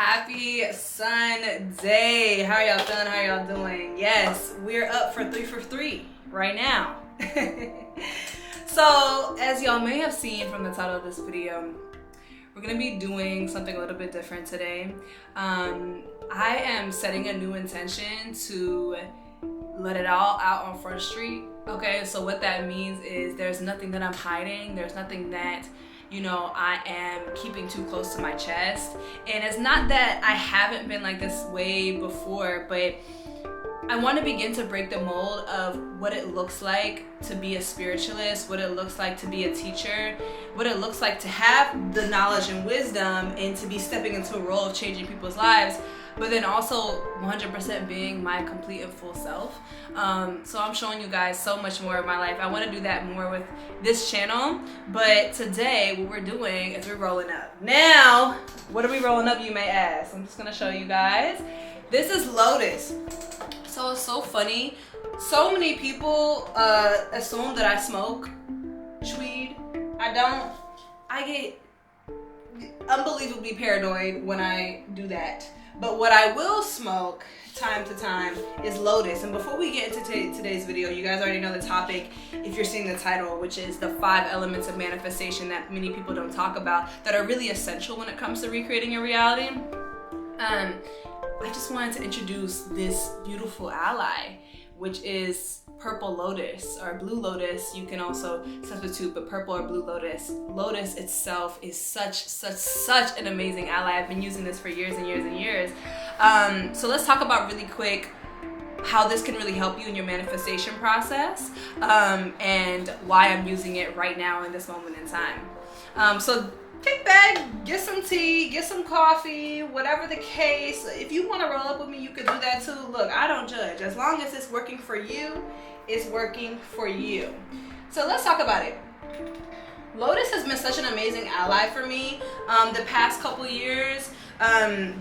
Happy Sunday. How y'all feeling? How y'all doing? Yes, we're up for 3 for 3 right now. So, as y'all may have seen from the title of this video, we're gonna be doing something a little bit different today. I am setting a new intention to let it all out on Front Street. Okay, so what that means is there's nothing that I'm hiding. There's nothing that, you know, I am keeping too close to my chest. And it's not that I haven't been like this way before, but I want to begin to break the mold of what it looks like to be a spiritualist, what it looks like to be a teacher, what it looks like to have the knowledge and wisdom and to be stepping into a role of changing people's lives, but then also 100% being my complete and full self. So I'm showing you guys so much more of my life. I want to do that more with this channel, but today what we're doing is we're rolling up. Now, what are we rolling up, you may ask? I'm just going to show you guys. This is Lotus. So it's so funny. So many people assume that I smoke weed. I don't. I get unbelievably paranoid when I do that. But what I will smoke time to time is Lotus. And before we get into today's video, you guys already know the topic if you're seeing the title, which is the 5 elements of manifestation that many people don't talk about that are really essential when it comes to recreating your reality. I just wanted to introduce this beautiful ally, which is purple lotus or blue lotus. You can also substitute, but purple or blue lotus. Lotus itself is such an amazing ally. I've been using this for years and years and years. So let's talk about really quick how this can really help you in your manifestation process, and why I'm using it right now in this moment in time. So kick back, get some tea, get some coffee, whatever the case. If you want to roll up with me, you can do that too. Look, I don't judge. As long as it's working for you, it's working for you. So let's talk about it. Lotus has been such an amazing ally for me the past couple years.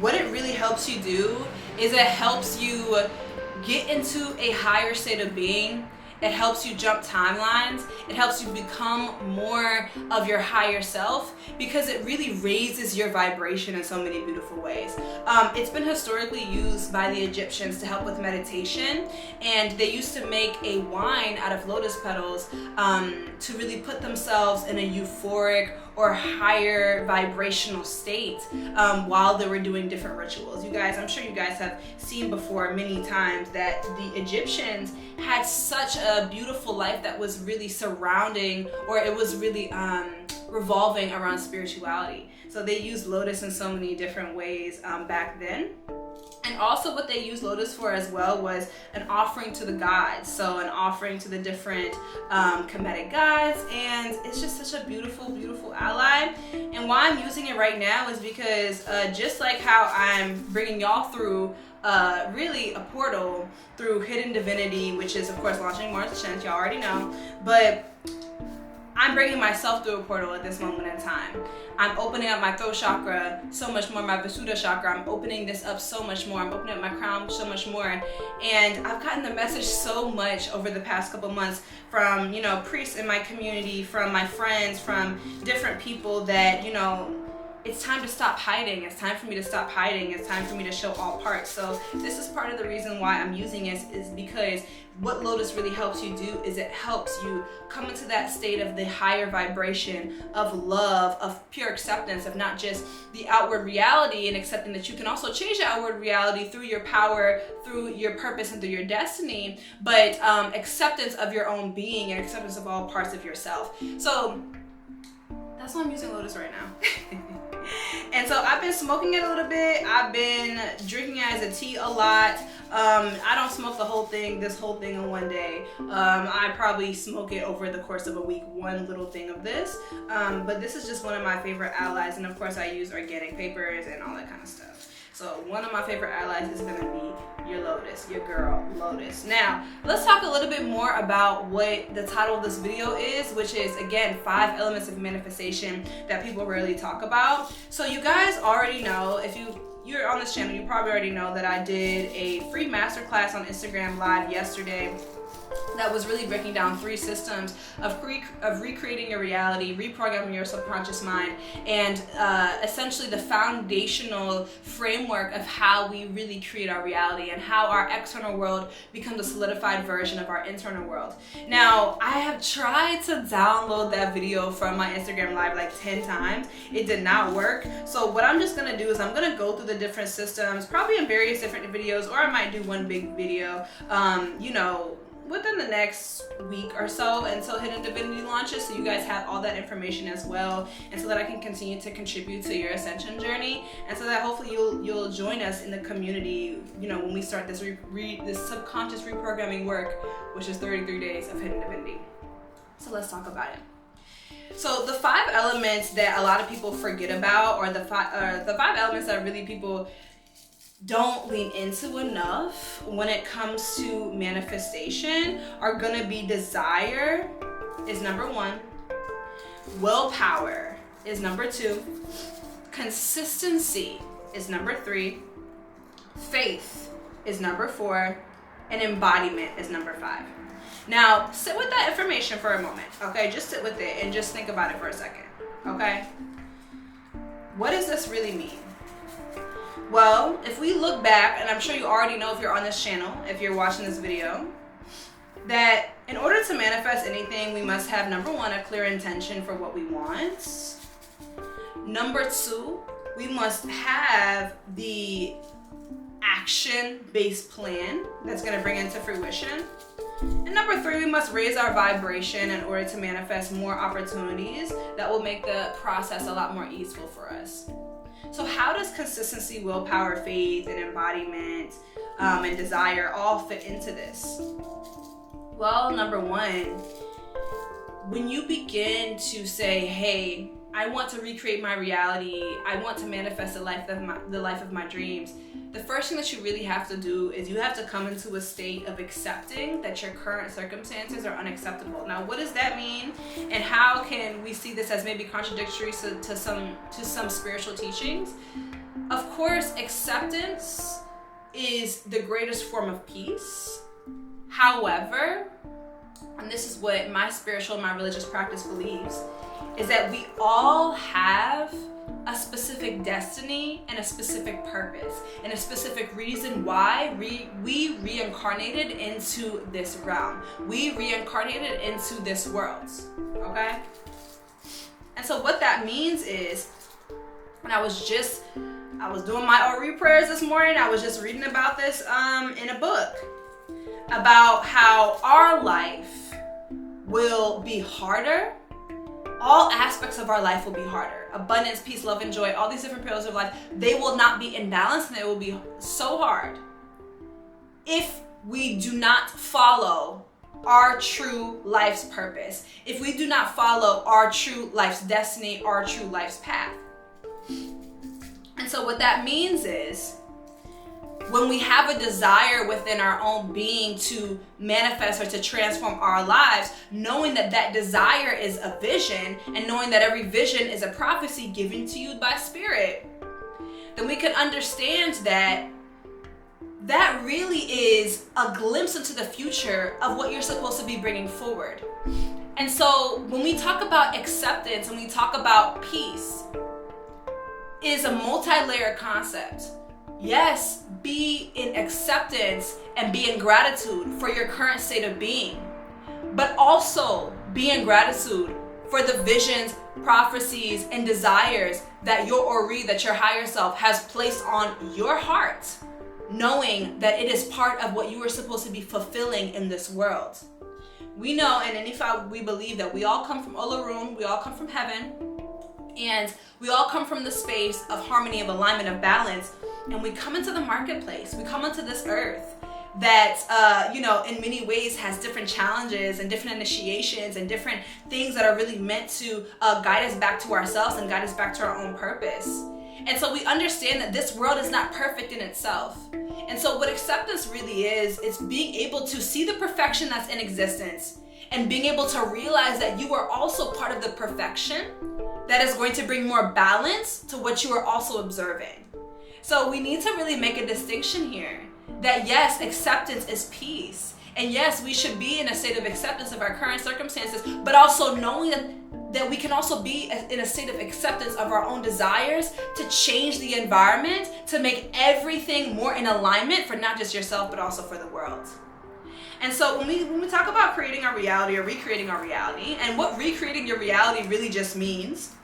What it really helps you do is it helps you get into a higher state of being. It helps you jump timelines. It helps you become more of your higher self because it really raises your vibration in so many beautiful ways. It's been historically used by the Egyptians to help with meditation, and they used to make a wine out of lotus petals to really put themselves in a euphoric or higher vibrational state while they were doing different rituals. You guys, I'm sure you guys have seen before many times that the Egyptians had such a beautiful life that was really surrounding, or it was really revolving around spirituality. So they used lotus in so many different ways back then. And also what they used lotus for as well was an offering to the gods. So an offering to the different Kemetic gods. And it's just such a beautiful, beautiful ally. And why I'm using it right now is because just like how I'm bringing y'all through really a portal through Hidden Divinity, which is of course launching March 10th, y'all already know. But I'm bringing myself through a portal at this moment in time. I'm opening up my throat chakra so much more, my Visuddha chakra. I'm opening this up so much more. I'm opening up my crown so much more. And I've gotten the message so much over the past couple months from, you know, priests in my community, from my friends, from different people that, you know, it's time to stop hiding. It's time for me to stop hiding. It's time for me to show all parts. So this is part of the reason why I'm using it, is because what Lotus really helps you do is it helps you come into that state of the higher vibration of love, of pure acceptance of not just the outward reality, and accepting that you can also change the outward reality through your power, through your purpose, and through your destiny, but acceptance of your own being and acceptance of all parts of yourself. So that's why I'm using Lotus right now. And so I've been smoking it a little bit. I've been drinking it as a tea a lot. I don't smoke this whole thing in one day. I probably smoke it over the course of a week, one little thing of this. But this is just one of my favorite allies. And of course I use organic papers and all that kind of stuff. So one of my favorite allies is going to be your Lotus, your girl, Lotus. Now, let's talk a little bit more about what the title of this video is, which is, again, 5 elements of manifestation that people rarely talk about. So you guys already know, if you're on this channel, you probably already know that I did a free masterclass on Instagram Live yesterday that was really breaking down 3 systems of recreating your reality, reprogramming your subconscious mind, and essentially the foundational framework of how we really create our reality and how our external world becomes a solidified version of our internal world. Now, I have tried to download that video from my Instagram live like 10 times. It did not work. So what I'm just gonna do is I'm gonna go through the different systems, probably in various different videos, or I might do one big video, you know, within the next week or so until Hidden Divinity launches, so you guys have all that information as well, and so that I can continue to contribute to your ascension journey, and so that hopefully you'll join us in the community, you know, when we start this this subconscious reprogramming work, which is 33 days of Hidden Divinity. So let's talk about it. So the 5 elements that a lot of people forget about, or the 5 elements that really people don't lean into enough when it comes to manifestation, are gonna be desire is number 1, willpower is number 2, consistency is number 3, faith is number 4, and embodiment is number 5. Now, sit with that information for a moment, okay? Just sit with it and just think about it for a second, okay? What does this really mean? Well, if we look back, and I'm sure you already know if you're on this channel, if you're watching this video, that in order to manifest anything, we must have, number 1, a clear intention for what we want. Number 2, we must have the action-based plan that's going to bring into fruition. And number 3, we must raise our vibration in order to manifest more opportunities that will make the process a lot more easeful for us. So how does consistency, willpower, faith, and embodiment, and desire all fit into this? Well, number 1, when you begin to say, hey, I want to recreate my reality, I want to manifest the life of my dreams, the first thing that you really have to do is you have to come into a state of accepting that your current circumstances are unacceptable. Now, what does that mean? And how can we see this as maybe contradictory to some spiritual teachings? Of course, acceptance is the greatest form of peace. However, and this is what my spiritual and my religious practice believes, is that we all have a specific destiny and a specific purpose and a specific reason why we reincarnated into this realm. We reincarnated into this world, okay? And so what that means is, and I was doing my Ori prayers this morning, I was just reading about this in a book, about how our life will be harder. All aspects of our life will be harder. Abundance, peace, love, and joy, all these different pillars of life, they will not be in balance, and they will be so hard if we do not follow our true life's purpose, if we do not follow our true life's destiny, our true life's path. And so what that means is, when we have a desire within our own being to manifest or to transform our lives, knowing that that desire is a vision, and knowing that every vision is a prophecy given to you by spirit, then we can understand that that really is a glimpse into the future of what you're supposed to be bringing forward. And so when we talk about acceptance, when we talk about peace, it is a multi-layered concept. Yes, be in acceptance and be in gratitude for your current state of being, but also be in gratitude for the visions, prophecies, and desires that your Ori, that your higher self has placed on your heart, knowing that it is part of what you are supposed to be fulfilling in this world. We know, and in Ifa, we believe that we all come from Olorun, we all come from heaven, and we all come from the space of harmony, of alignment, of balance. And we come into the marketplace, we come into this earth that, in many ways has different challenges and different initiations and different things that are really meant to guide us back to ourselves and guide us back to our own purpose. And so we understand that this world is not perfect in itself. And so what acceptance really is being able to see the perfection that's in existence and being able to realize that you are also part of the perfection that is going to bring more balance to what you are also observing. So we need to really make a distinction here that yes, acceptance is peace. And yes, we should be in a state of acceptance of our current circumstances, but also knowing that we can also be in a state of acceptance of our own desires to change the environment, to make everything more in alignment for not just yourself, but also for the world. And so when we talk about creating our reality or recreating our reality, and what recreating your reality really just means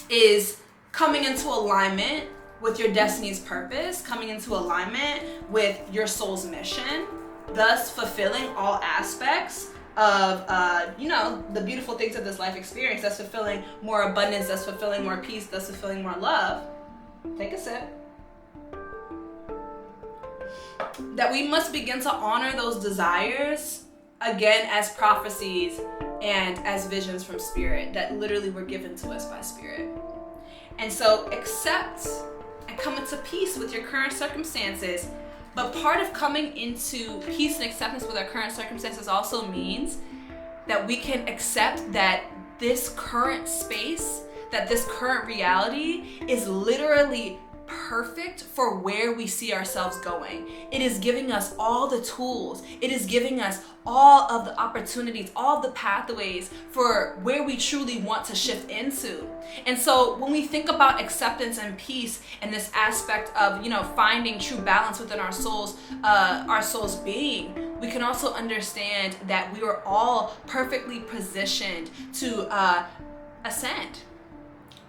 is coming into alignment with your destiny's purpose, coming into alignment with your soul's mission, thus fulfilling all aspects of the beautiful things of this life experience, that's fulfilling more abundance, that's fulfilling more peace, that's fulfilling more love. Take a sip. That we must begin to honor those desires again as prophecies and as visions from spirit that literally were given to us by spirit. And so accept and come into peace with your current circumstances. But part of coming into peace and acceptance with our current circumstances also means that we can accept that this current space, that this current reality is literally perfect for where we see ourselves going. It is giving us all the tools. It is giving us all of the opportunities, all of the pathways for where we truly want to shift into. And so when we think about acceptance and peace and this aspect of, finding true balance within our soul's being, we can also understand that we are all perfectly positioned to ascend.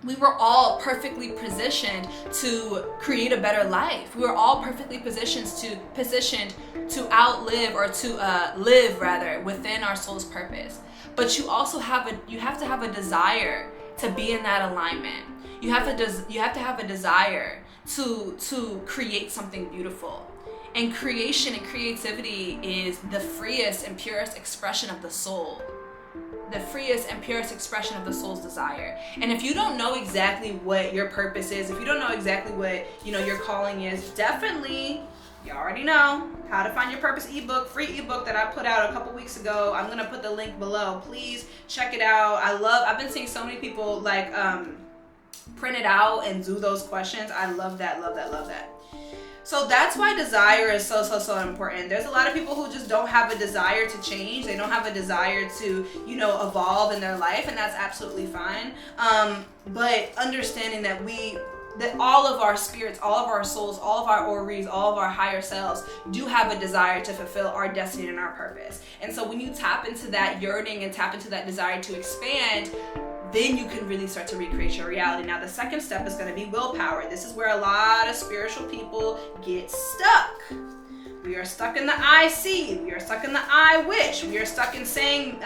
We were all perfectly positioned to create a better life. We were all perfectly positioned to outlive or to live rather within our soul's purpose. But you also have to have a desire to be in that alignment. You have to have a desire to create something beautiful. And creation and creativity is the freest and purest expression of the soul. The freest and purest expression of the soul's desire. And if you don't know exactly what your purpose is, if you don't know exactly what your calling is, definitely, you already know How to Find Your Purpose ebook, free ebook that I put out a couple weeks ago. I'm gonna put the link below. Please check it out. I've been seeing so many people print it out and do those questions. I love that. So that's why desire is so important. There's a lot of people who just don't have a desire to change. They don't have a desire to, evolve in their life, and that's absolutely fine. But understanding that all of our spirits, all of our souls, all of our auras, all of our higher selves do have a desire to fulfill our destiny and our purpose. And so when you tap into that yearning and tap into that desire to expand, then you can really start to recreate your reality. Now, the second step is going to be willpower. This is where a lot of spiritual people get stuck. We are stuck in the I see. We are stuck in the I wish. We are stuck in saying,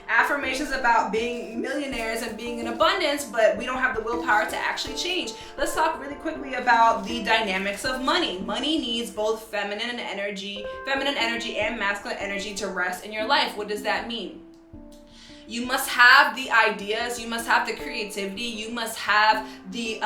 affirmations about being millionaires and being in abundance, but we don't have the willpower to actually change. Let's talk really quickly about the dynamics of money. Money needs both feminine energy and masculine energy to rest in your life. What does that mean? You must have the ideas, you must have the creativity, you must have the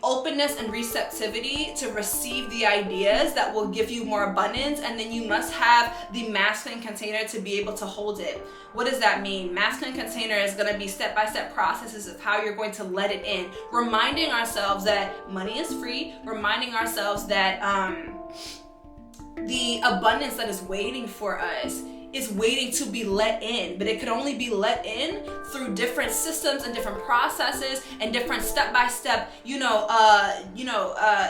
openness and receptivity to receive the ideas that will give you more abundance, and then you must have the masculine container to be able to hold it. What does that mean? Masculine container is going to be step-by-step processes of how you're going to let it in, reminding ourselves that money is free, reminding ourselves that the abundance that is waiting for us is waiting to be let in, but it could only be let in through different systems and different processes and different step-by-step,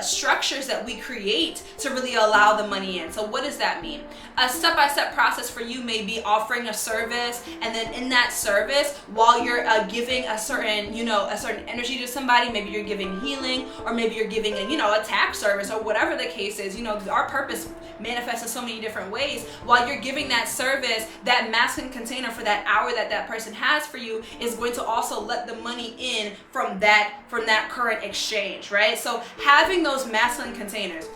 structures that we create to really allow the money in. So what does that mean? A step-by-step process for you may be offering a service, and then in that service, while you're giving a certain energy to somebody, maybe you're giving healing, or maybe you're giving a tax service, or whatever the case is. Our purpose manifests in so many different ways. While you're giving that service, that masculine container for that hour that person has for you is going to also let the money in from that current exchange, right? So having those masculine containers.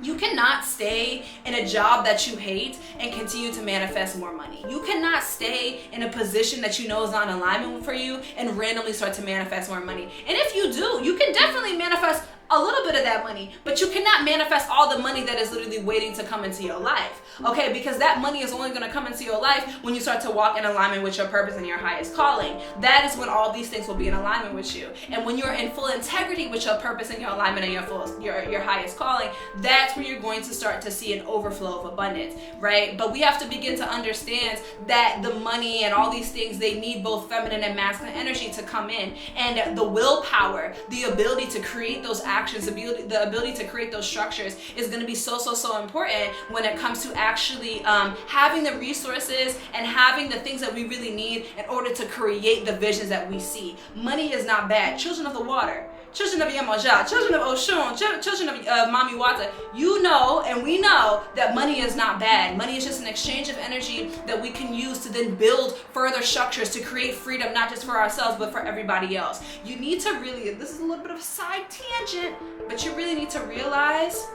You cannot stay in a job that you hate and continue to manifest more money. You cannot stay in a position that you know is not in alignment for you and randomly start to manifest more money. And if you do, you can definitely manifest a little bit of that money, but you cannot manifest all the money that is literally waiting to come into your life, okay? Because that money is only going to come into your life when you start to walk in alignment with your purpose and your highest calling. That is when all these things will be in alignment with you. And when you're in full integrity with your purpose and your alignment and your highest calling, that's where you're going to start to see an overflow of abundance, right? But we have to begin to understand that the money and all these things, they need both feminine and masculine energy to come in. And the willpower, the ability to create those actions, the ability to create those structures is going to be so important when it comes to actually having the resources and having the things that we really need in order to create the visions that we see. Money is not bad. Children of the water, children of Yemoja, children of Oshun, children of Mami Wata, you know and we know that money is not bad. Money is just an exchange of energy that we can use to then build further structures to create freedom, not just for ourselves, but for everybody else. You need to really, this is a little bit of a side tangent, but you really need to realize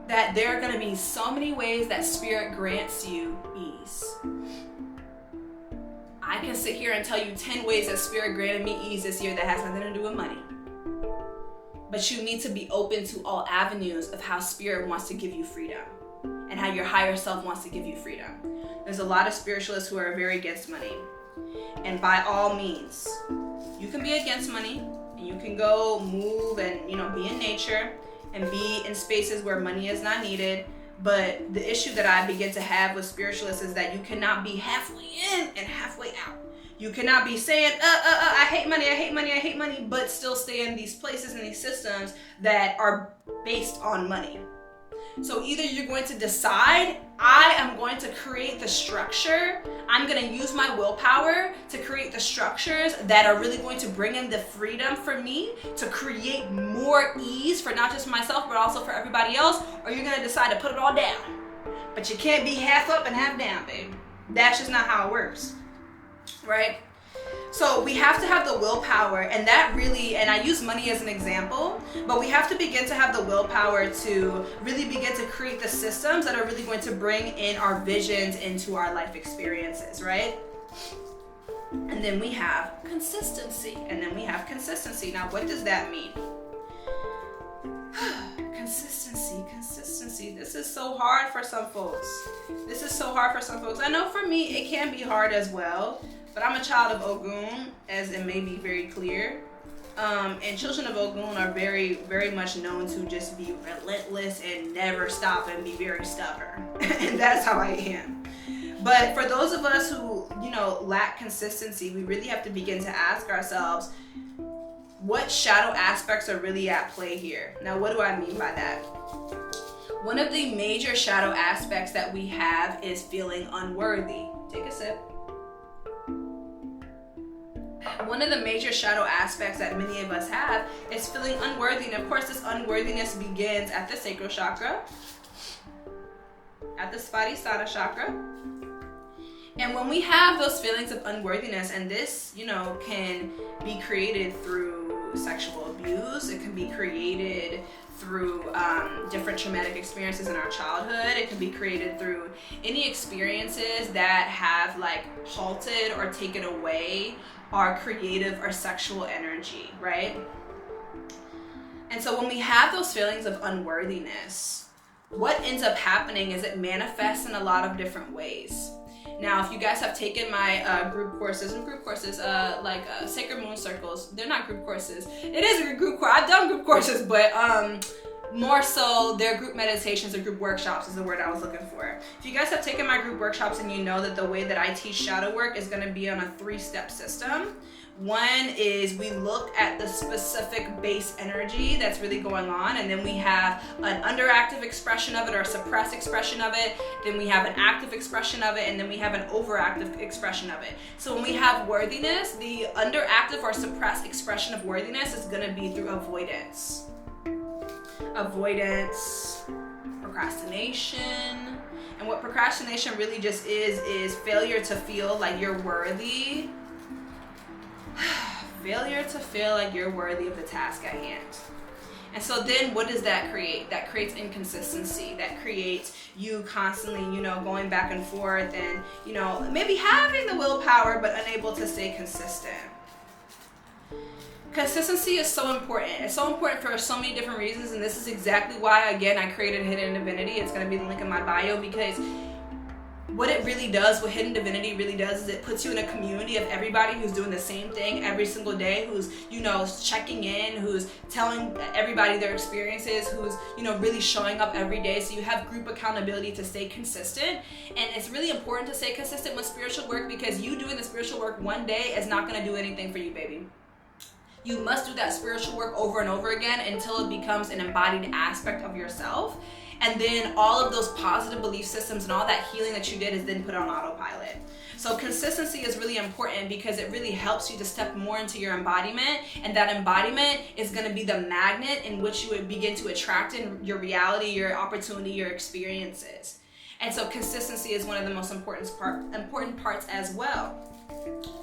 that there are going to be so many ways that spirit grants you ease. I can sit here and tell you 10 ways that spirit granted me ease this year that has nothing to do with money. But you need to be open to all avenues of how spirit wants to give you freedom and how your higher self wants to give you freedom. There's a lot of spiritualists who are very against money. And by all means, you can be against money and you can go move and, be in nature and be in spaces where money is not needed. But the issue that I begin to have with spiritualists is that you cannot be halfway in and halfway out. You cannot be saying, I hate money, I hate money, I hate money, but still stay in these places and these systems that are based on money. So either you're going to decide, I am going to create the structure, I'm going to use my willpower to create the structures that are really going to bring in the freedom for me to create more ease for not just myself, but also for everybody else, or you're going to decide to put it all down. But you can't be half up and half down, babe. That's just not how it works, right? So we have to have the willpower, and that really, and I use money as an example, but we have to begin to have the willpower to really begin to create the systems that are really going to bring in our visions into our life experiences, right? And then we have consistency, Now, what does that mean? Consistency. This is so hard for some folks. I know for me, it can be hard as well. But I'm a child of Ogun, as it may be very clear. And children of Ogun are very, very much known to just be relentless and never stop and be very stubborn. And that's how I am. But for those of us who, lack consistency, we really have to begin to ask ourselves, what shadow aspects are really at play here? Now, what do I mean by that? One of the major shadow aspects that we have is feeling unworthy. Take a sip. One of the major shadow aspects that many of us have is feeling unworthy. And of course, this unworthiness begins at the sacral chakra, at the Svadhisthana chakra. And when we have those feelings of unworthiness, and this, can be created through sexual abuse, it can be created through different traumatic experiences in our childhood. It can be created through any experiences that have halted or taken away our creative or sexual energy, right? And so when we have those feelings of unworthiness, what ends up happening is it manifests in a lot of different ways. Now, if you guys have taken my group courses, Sacred Moon Circles, they're not group courses. It is a group course. I've done group courses, but more so they're group meditations or group workshops is the word I was looking for. If you guys have taken my group workshops and you know that the way that I teach shadow work is going to be on a 3-step system. One is we look at the specific base energy that's really going on, and then we have an underactive expression of it or a suppressed expression of it, then we have an active expression of it, and then we have an overactive expression of it. So when we have worthiness, the underactive or suppressed expression of worthiness is going to be through avoidance, procrastination. And what procrastination really just is failure to feel like you're worthy. Failure to feel like you're worthy of the task at hand. And so then what does that create? That creates inconsistency. That creates you constantly, going back and forth and, maybe having the willpower but unable to stay consistent. Consistency is so important. It's so important for so many different reasons, and this is exactly why, again, I created Hidden Divinity. It's going to be the link in my bio, because what it really does, what Hidden Divinity really does, is it puts you in a community of everybody who's doing the same thing every single day, who's, you know, checking in, who's telling everybody their experiences, who's, you know, really showing up every day. So you have group accountability to stay consistent. And it's really important to stay consistent with spiritual work, because you doing the spiritual work one day is not going to do anything for you, baby. You must do that spiritual work over and over again until it becomes an embodied aspect of yourself. And then all of those positive belief systems and all that healing that you did is then put on autopilot. So consistency is really important, because it really helps you to step more into your embodiment. And that embodiment is going to be the magnet in which you would begin to attract in your reality, your opportunity, your experiences. And so consistency is one of the most important parts as well.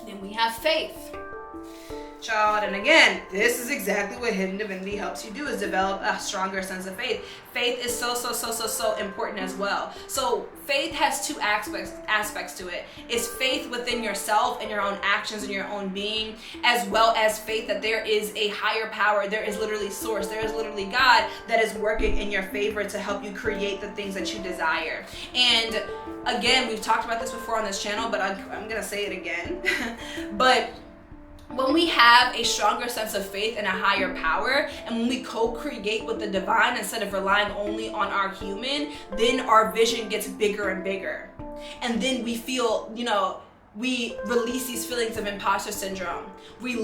Then we have faith. Child, and again, this is exactly what Hidden Divinity helps you do, is develop a stronger sense of faith. Faith is so important as well. So faith has two aspects to it. It's faith within yourself and your own actions and your own being, as well as faith that there is a higher power. There is literally source. There is literally God that is working in your favor to help you create the things that you desire. And again, we've talked about this before on this channel, but I'm going to say it again. But when we have a stronger sense of faith and a higher power, and when we co-create with the divine instead of relying only on our human, then our vision gets bigger and bigger. And then we feel, you know, we release these feelings of imposter syndrome. We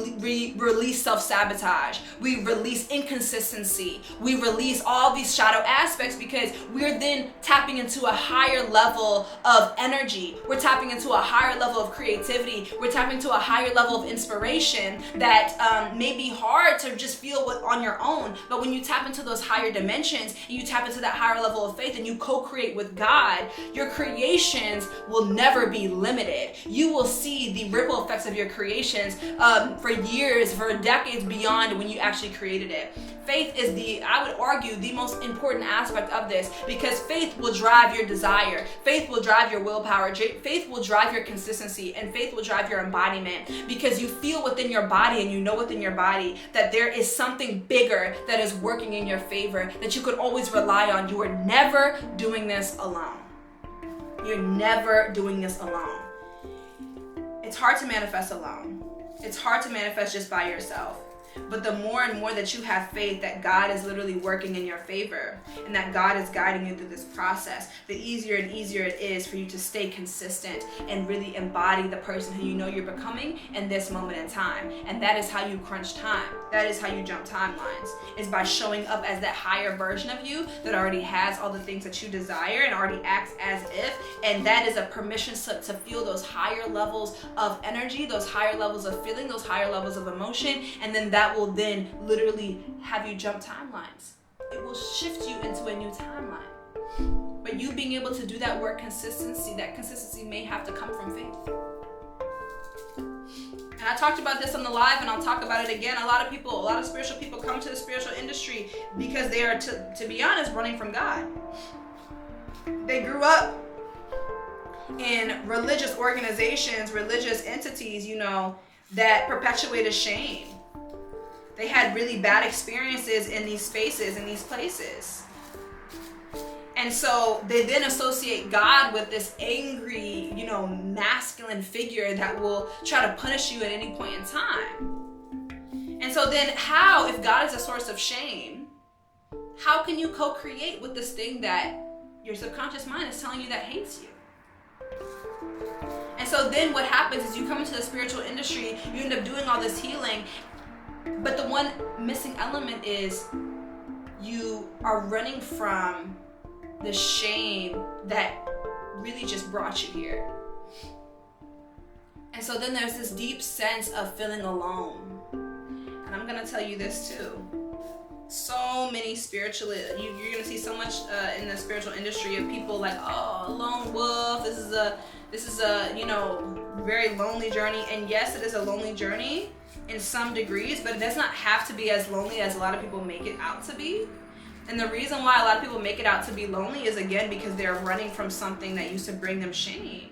release self-sabotage. We release inconsistency. We release all these shadow aspects, because we're then tapping into a higher level of energy. We're tapping into a higher level of creativity. We're tapping into a higher level of inspiration that may be hard to just feel on your own. But when you tap into those higher dimensions, and you tap into that higher level of faith, and you co-create with God, your creations will never be limited. You will see the ripple effects of your creations for years, for decades beyond when you actually created it. Faith is I would argue, the most important aspect of this, because faith will drive your desire. Faith will drive your willpower. Faith will drive your consistency, and faith will drive your embodiment, because you feel within your body, and you know within your body that there is something bigger that is working in your favor, that you could always rely on. You are never doing this alone. You're never doing this alone. It's hard to manifest alone. It's hard to manifest just by yourself. But the more and more that you have faith that God is literally working in your favor, and that God is guiding you through this process, the easier and easier it is for you to stay consistent and really embody the person who you know you're becoming in this moment in time. And that is how you crunch time. That is how you jump timelines. Is by showing up as that higher version of you that already has all the things that you desire and already acts as if. And that is a permission slip to feel those higher levels of energy, those higher levels of feeling, those higher levels of emotion. And then that will then literally have you jump timelines. It will shift you into a new timeline. But you being able to do that work that consistency may have to come from faith. And I talked about this on the live, and I'll talk about it again. A lot of spiritual people come to the spiritual industry because they are, to be honest, running from God. They grew up in religious organizations, religious entities, you know, that perpetuated shame. They had really bad experiences in these spaces, in these places. And so they then associate God with this angry, you know, masculine figure that will try to punish you at any point in time. And so then how, if God is a source of shame, how can you co-create with this thing that your subconscious mind is telling you that hates you? And so then what happens is you come into the spiritual industry, you end up doing all this healing, but the one missing element is you are running from the shame that really just brought you here. And so then there's this deep sense of feeling alone. And I'm going to tell you this too. So many you're going to see so much in the spiritual industry of people like, oh, lone wolf, this is a, you know, very lonely journey. And yes, it is a lonely journey in some degrees, but it does not have to be as lonely as a lot of people make it out to be. And the reason why a lot of people make it out to be lonely is, again, because they're running from something that used to bring them shame.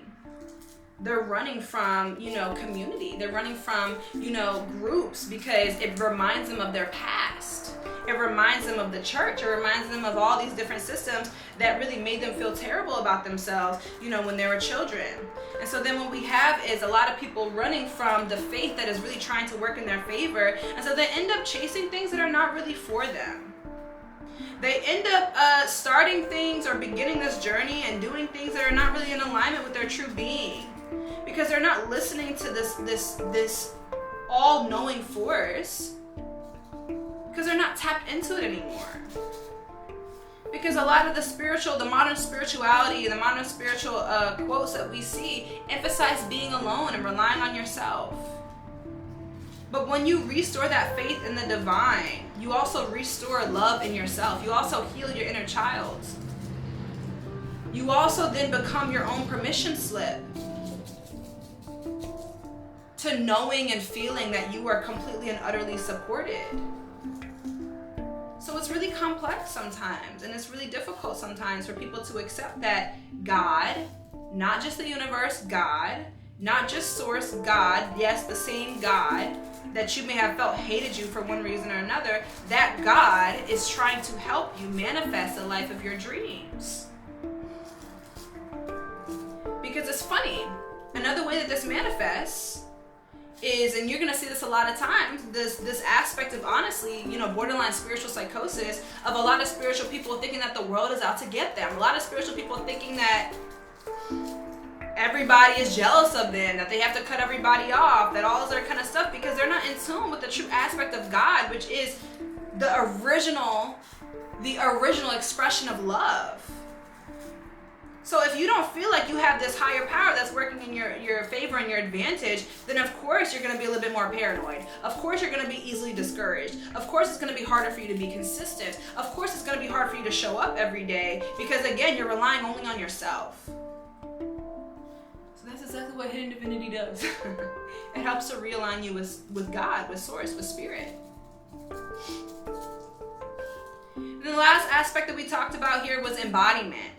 they're running from, community. They're running from, groups, because it reminds them of their past. It reminds them of the church. It reminds them of all these different systems that really made them feel terrible about themselves, when they were children. And so then what we have is a lot of people running from the faith that is really trying to work in their favor. And so they end up chasing things that are not really for them. They end up starting things or beginning this journey and doing things that are not really in alignment with their true being, because they're not listening to this all-knowing force, because they're not tapped into it anymore. Because a lot of the modern spirituality, the modern spiritual quotes that we see emphasize being alone and relying on yourself. But when you restore that faith in the divine, you also restore love in yourself. You also heal your inner child. You also then become your own permission slip to knowing and feeling that you are completely and utterly supported. So it's really complex sometimes, and it's really difficult sometimes for people to accept that God, not just the universe, God, not just source, God, yes, the same God that you may have felt hated you for one reason or another, that God is trying to help you manifest the life of your dreams. Because it's funny, another way that this manifests is, and you're gonna see this a lot of times, this aspect of, honestly, borderline spiritual psychosis of a lot of spiritual people thinking that the world is out to get them. A lot of spiritual people thinking that everybody is jealous of them, that they have to cut everybody off, that all this other kind of stuff, because they're not in tune with the true aspect of God, which is the original expression of love. So if you don't feel like you have this higher power that's working in your favor and your advantage, then of course you're going to be a little bit more paranoid. Of course you're going to be easily discouraged. Of course it's going to be harder for you to be consistent. Of course it's going to be hard for you to show up every day, because again, you're relying only on yourself. So that's exactly what Hidden Divinity does. It helps to realign you with God, with Source, with Spirit. And the last aspect that we talked about here was embodiment.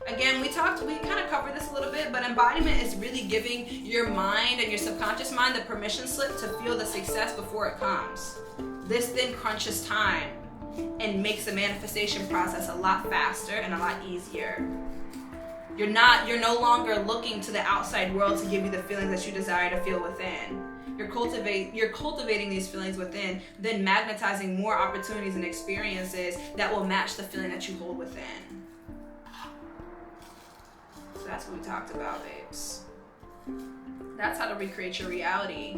Again, we kind of covered this a little bit, but embodiment is really giving your mind and your subconscious mind the permission slip to feel the success before it comes. This then crunches time and makes the manifestation process a lot faster and a lot easier. You're no longer looking to the outside world to give you the feelings that you desire to feel within. You're cultivating these feelings within, then magnetizing more opportunities and experiences that will match the feeling that you hold within. That's what we talked about, babes. That's how to recreate your reality.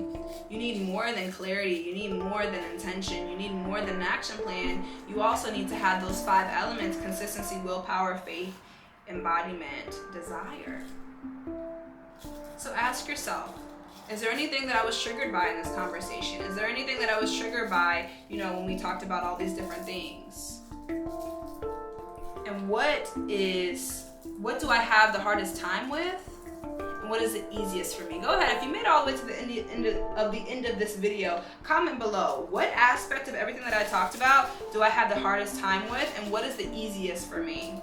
You need more than clarity. You need more than intention. You need more than an action plan. You also need to have those 5 elements: consistency, willpower, faith, embodiment, desire. So ask yourself, is there anything that I was triggered by in this conversation? Is there anything that I was triggered by, when we talked about all these different things? And what do I have the hardest time with? And what is the easiest for me? Go ahead, if you made it all the way to the end of this video, comment below. What aspect of everything that I talked about do I have the hardest time with? And what is the easiest for me?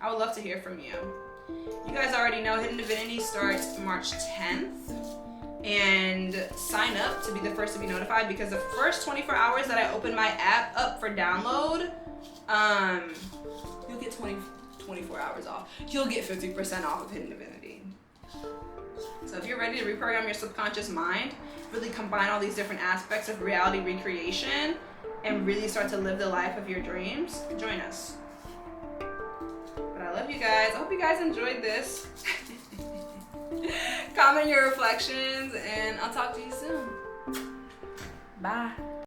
I would love to hear from you. You guys already know Hidden Divinity starts March 10th. And sign up to be the first to be notified, because the first 24 hours that I open my app up for download, you'll get 24 hours off. You'll get 50% off of Hidden Divinity. So if you're ready to reprogram your subconscious mind, really combine all these different aspects of reality recreation, and really start to live the life of your dreams, join us. But I love you guys. I hope you guys enjoyed this. Comment your reflections, and I'll talk to you soon. Bye.